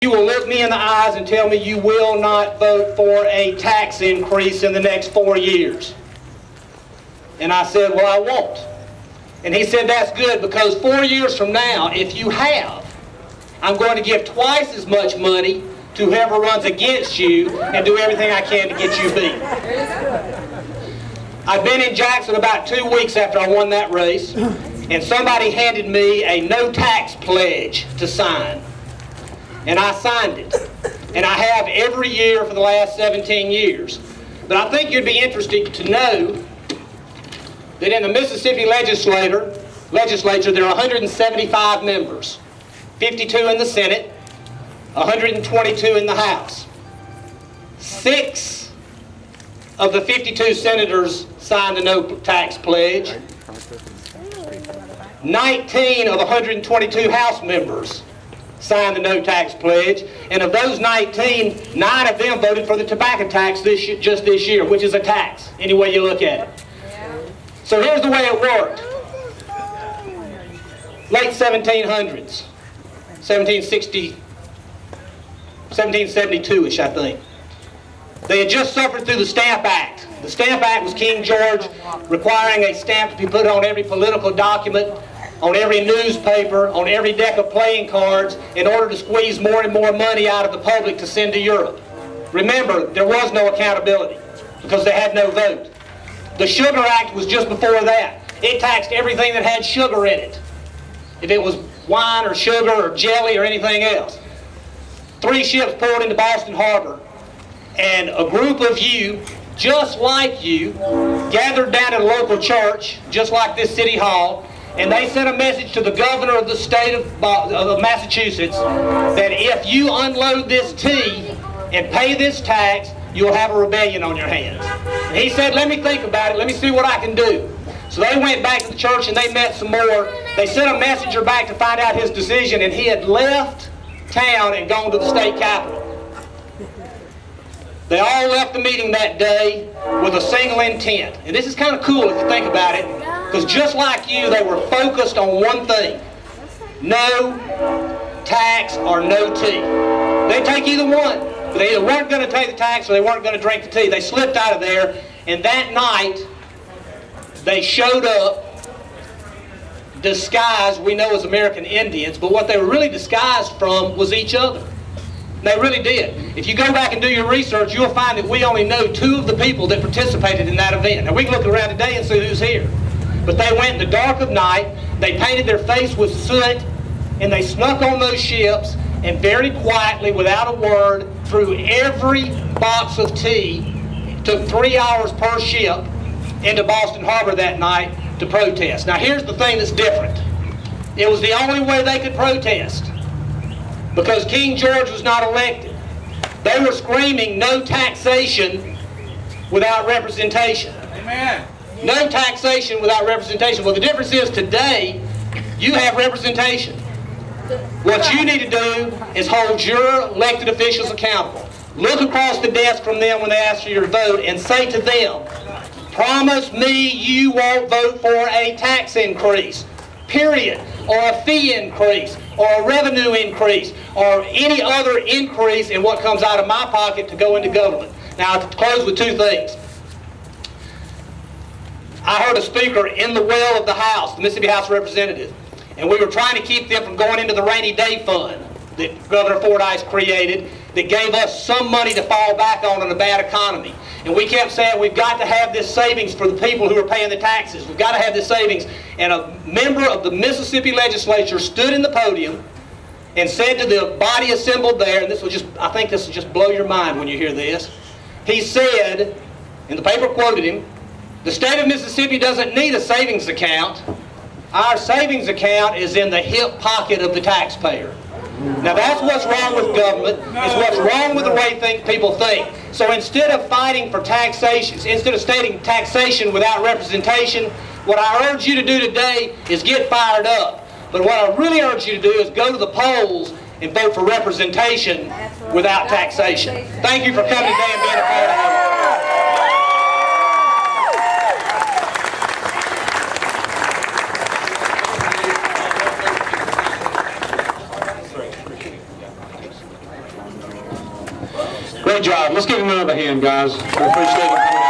You will look me in the eyes and tell me you will not vote for a tax increase in the next 4 years. And I said, well, I won't. And he said, that's good, because 4 years from now, if you have, I'm going to give twice as much money to whoever runs against you and do everything I can to get you beat. I've been in Jackson about 2 weeks after I won that race, and somebody handed me a no tax pledge to sign. And I signed it. And I have every year for the last 17 years. But I think you'd be interested to know that in the Mississippi legislature there are 175 members. 52 in the Senate, 122 in the House. 6 of the 52 senators signed a no tax pledge. 19 of 122 House members signed the no tax pledge, and of those 19, 9 of them voted for the tobacco tax just this year, which is a tax, any way you look at it. So here's the way it worked. Late 1700s, 1772-ish, I think. They had just suffered through the Stamp Act. The Stamp Act was King George requiring a stamp to be put on every political document, on every newspaper, on every deck of playing cards, in order to squeeze more and more money out of the public to send to Europe. Remember, there was no accountability because they had no vote. The Sugar Act was just before that. It taxed everything that had sugar in it. If it was wine or sugar or jelly or anything else. 3 ships pulled into Boston Harbor, and a group of you, just like you, gathered down at a local church, just like this city hall, and they sent a message to the governor of the state of Massachusetts that if you unload this tea and pay this tax, you'll have a rebellion on your hands. And he said, let me think about it, let me see what I can do. So they went back to the church and they met some more. They sent a messenger back to find out his decision, and he had left town and gone to the state capitol. They all left the meeting that day with a single intent. And this is kind of cool if you think about it, because just like you, they were focused on one thing: no tax or no tea. They'd take either one. But they either weren't going to take the tax or they weren't going to drink the tea. They slipped out of there, and that night they showed up disguised, we know, as American Indians, but what they were really disguised from was each other. They really did. If you go back and do your research, you'll find that we only know 2 of the people that participated in that event. Now, we can look around today and see who's here. But they went in the dark of night, they painted their face with soot, and they snuck on those ships, and very quietly, without a word, threw every box of tea, took 3 hours per ship, into Boston Harbor that night to protest. Now, here's the thing that's different. It was the only way they could protest, because King George was not elected. They were screaming, no taxation without representation. Amen. No taxation without representation. Well, the difference is today, you have representation. What you need to do is hold your elected officials accountable. Look across the desk from them when they ask for your vote and say to them, promise me you won't vote for a tax increase, period, or a fee increase, or a revenue increase, or any other increase in what comes out of my pocket to go into government. Now, I'll close with 2 things. I heard a speaker in the well of the House, the Mississippi House of Representatives, and we were trying to keep them from going into the rainy day fund that Governor Fordyce created that gave us some money to fall back on in a bad economy. And we kept saying, we've got to have this savings for the people who are paying the taxes. We've got to have this savings. And a member of the Mississippi legislature stood in the podium and said to the body assembled there, and this will just, I think this will just blow your mind when you hear this. He said, and the paper quoted him, the state of Mississippi doesn't need a savings account. Our savings account is in the hip pocket of the taxpayer. Now, that's what's wrong with government. It's what's wrong with the way people think. So instead of fighting for taxation, instead of stating taxation without representation, what I urge you to do today is get fired up. But what I really urge you to do is go to the polls and vote for representation without taxation. Thank you for coming today and being a part of it. Great job. Let's give him another hand, guys. We appreciate him coming out.